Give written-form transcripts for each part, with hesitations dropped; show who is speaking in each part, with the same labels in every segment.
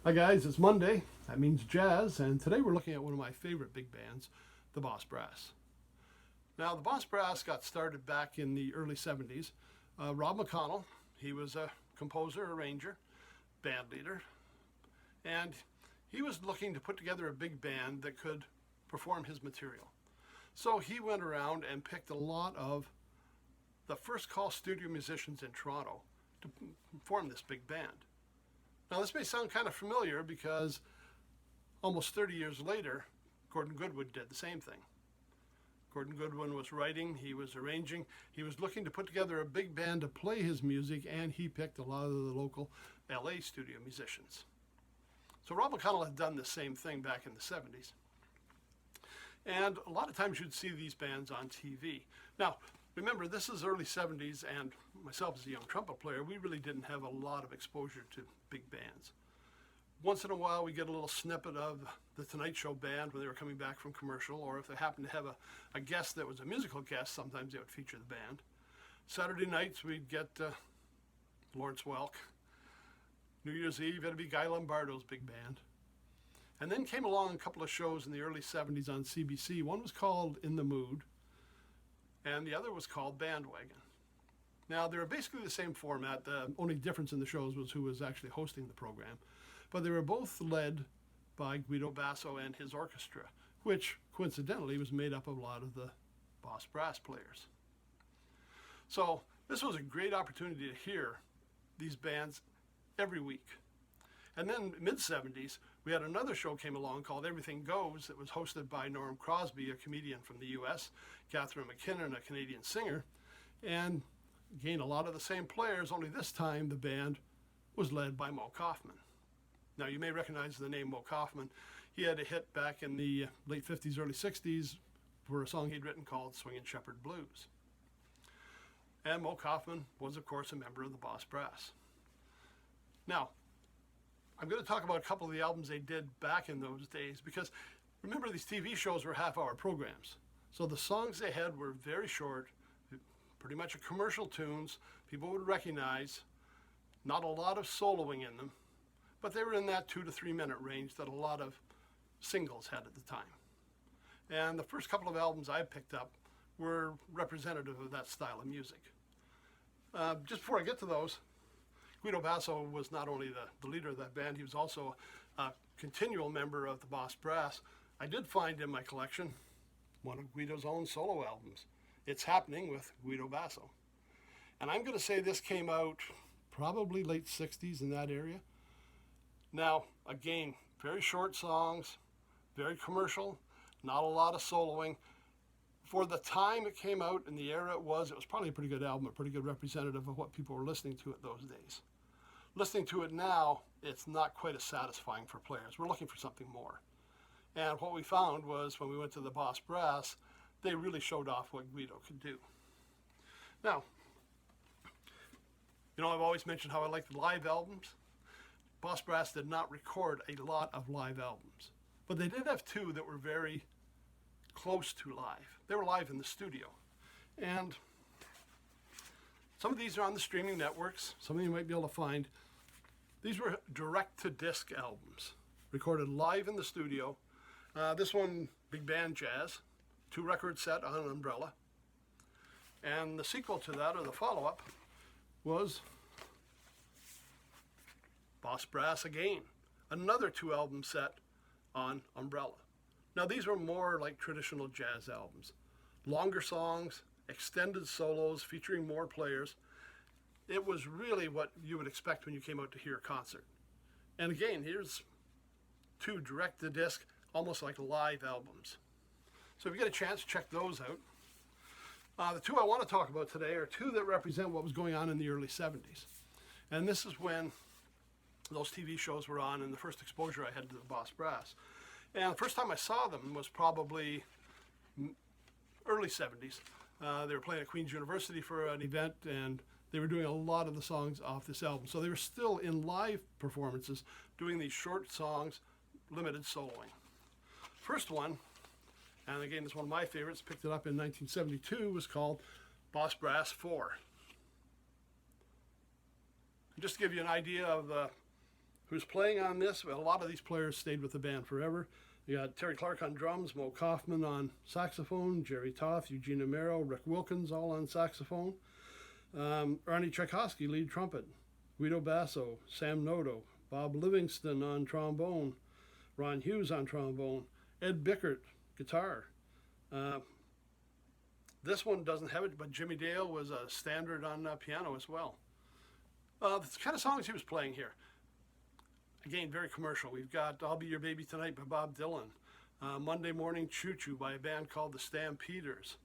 Speaker 1: Hi guys, it's Monday. That means jazz, and today we're looking at one of my favorite big bands, the Boss Brass. Now, the Boss Brass got started back in the early 70s. Rob McConnell, he was a composer, arranger, band leader, and he was looking to put together a big band that could perform his material. So he went around and picked a lot of the first call studio musicians in Toronto to form this big band. Now, this may sound kind of familiar because almost 30 years later, Gordon Goodwin did the same thing. Gordon Goodwin was writing, he was arranging, he was looking to put together a big band to play his music, and he picked a lot of the local LA studio musicians. So Rob McConnell had done the same thing back in the 70s. And a lot of times you'd see these bands on TV. Now, remember, this is early 70s, and myself as a young trumpet player, we really didn't have a lot of exposure to big bands. Once in a while, we get a little snippet of the Tonight Show band when they were coming back from commercial, or if they happened to have a guest that was a musical guest, sometimes they would feature the band. Saturday nights, we'd get Lawrence Welk. New Year's Eve, it'd be Guy Lombardo's big band. And then came along a couple of shows in the early 70s on CBC. One was called In the Mood, and the other was called Bandwagon. Now, they were basically the same format. The only difference in the shows was who was actually hosting the program. But they were both led by Guido Basso and his orchestra, which coincidentally was made up of a lot of the Boss Brass players. So this was a great opportunity to hear these bands every week. And then mid-70s, we had another show came along called Everything Goes that was hosted by Norm Crosby, a comedian from the U.S., Catherine McKinnon, a Canadian singer, and again, a lot of the same players, only this time the band was led by Moe Koffman. Now, you may recognize the name Moe Koffman. He had a hit back in the late 50s, early 60s for a song he'd written called Swingin' Shepherd Blues. And Moe Koffman was, of course, a member of the Boss Brass. Now, I'm going to talk about a couple of the albums they did back in those days because remember, these TV shows were half-hour programs. So the songs they had were very short, pretty much commercial tunes people would recognize, not a lot of soloing in them, but they were in that 2 to 3 minute range that a lot of singles had at the time. And the first couple of albums I picked up were representative of that style of music. Just before I get to those, Guido Basso was not only the leader of that band, he was also a continual member of the Boss Brass. I did find in my collection one of Guido's own solo albums, It's Happening with Guido Basso. And I'm going to say this came out probably late 60s in that area. Now, again, very short songs, very commercial, not a lot of soloing. For the time it came out and the era it was probably a pretty good album, a pretty good representative of what people were listening to at those days. Listening to it now, it's not quite as satisfying for players. We're looking for something more. And what we found was when we went to the Boss Brass, they really showed off what Guido could do. Now, I've always mentioned how I like the live albums. Boss Brass did not record a lot of live albums, but they did have two that were very close to live. They were live in the studio. And some of these are on the streaming networks. Some of you might be able to find. These were direct-to-disc albums, recorded live in the studio. This one, Big Band Jazz, 2-record set on an umbrella. And the sequel to that, or the follow-up, was Boss Brass Again, another 2-album set on umbrella. Now, these were more like traditional jazz albums. Longer songs, extended solos featuring more players. It was really what you would expect when you came out to hear a concert. And again, here's 2 direct-to-disc, almost like live albums. So if you get a chance, check those out. The 2 I want to talk about today are 2 that represent what was going on in the early 70s. And this is when those TV shows were on and the first exposure I had to the Boss Brass. And the first time I saw them was probably early 70s. They were playing at Queen's University for an event, and they were doing a lot of the songs off this album. So they were still in live performances doing these short songs, limited soloing. First one, and again, it's one of my favorites, picked it up in 1972, was called Boss Brass 4. And just to give you an idea of the who's playing on this. Well, a lot of these players stayed with the band forever. You got Terry Clark on drums, Mo Kaufman on saxophone, Jerry Toth, Eugene Amaro, Rick Wilkins all on saxophone, Arnie Tchaikovsky lead trumpet, Guido Basso, Sam Noto, Bob Livingston on trombone, Ron Hughes on trombone, Ed Bickert guitar. This one doesn't have it, but Jimmy Dale was a standard on piano as well. The kind of songs he was playing here. Again, very commercial. We've got I'll Be Your Baby Tonight by Bob Dylan, Monday Morning Choo Choo by a band called the Stampeders,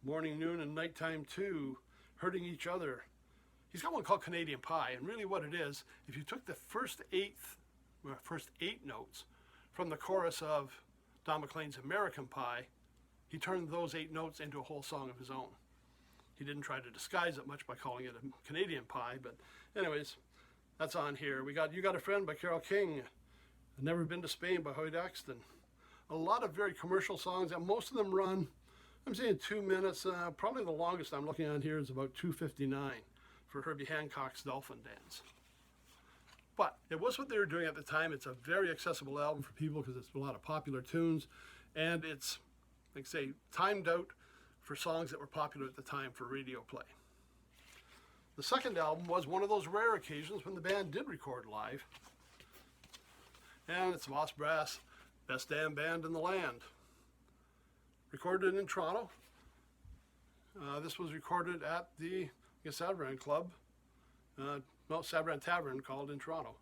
Speaker 1: Morning, Noon, and Nighttime Too, Hurting Each Other. He's got one called Canadian Pie, and really what it is, if you took the first eight notes from the chorus of Don McLean's American Pie, he turned those 8 notes into a whole song of his own. He didn't try to disguise it much by calling it a Canadian Pie, but anyways, that's on here. We got You Got a Friend by Carole King, Never Been to Spain by Hoyt Axton. A lot of very commercial songs, and most of them run, I'm saying 2 minutes. Probably the longest I'm looking at here is about 2:59 for Herbie Hancock's Dolphin Dance. But it was what they were doing at the time. It's a very accessible album for people because it's a lot of popular tunes, and it's, like I say, timed out for songs that were popular at the time for radio play. The second album was one of those rare occasions when the band did record live. And it's Boss Brass, Best Damn Band in the Land. Recorded in Toronto. This was recorded at the Sabran Club. Sabran Tavern called in Toronto.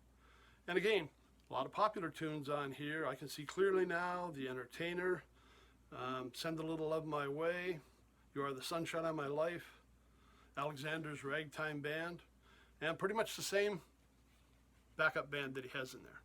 Speaker 1: And again, a lot of popular tunes on here. I Can See Clearly Now, The Entertainer, Send a Little Love My Way, You Are the Sunshine of My Life, Alexander's Ragtime Band, and pretty much the same backup band that he has in there.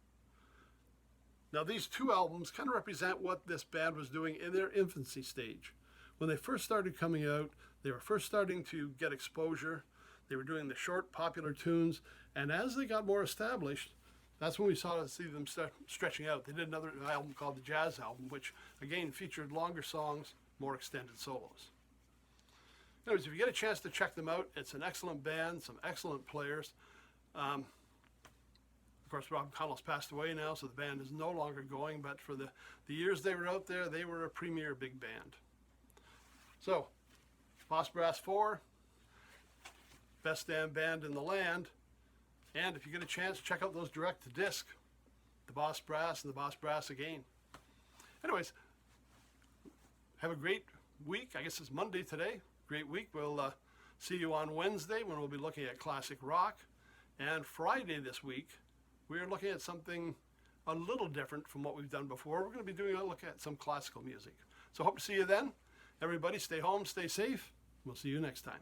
Speaker 1: Now these 2 albums kind of represent what this band was doing in their infancy stage. When they first started coming out, they were first starting to get exposure. They were doing the short, popular tunes, and as they got more established, that's when we see them stretching out. They did another album called the Jazz Album, which again featured longer songs, more extended solos. Anyways, if you get a chance to check them out, it's an excellent band, some excellent players. Of course, Rob McConnell's passed away now, so the band is no longer going, but for the years they were out there, they were a premier big band. So, Boss Brass 4, Best Damn Band in the Land, and if you get a chance, check out those direct-to-disc, the Boss Brass and the Boss Brass Again. Anyways, have a great week. I guess it's Monday today. Great week. We'll see you on Wednesday when we'll be looking at classic rock. And Friday this week, we're looking at something a little different from what we've done before. We're going to be doing a look at some classical music. So hope to see you then. Everybody stay home, stay safe. We'll see you next time.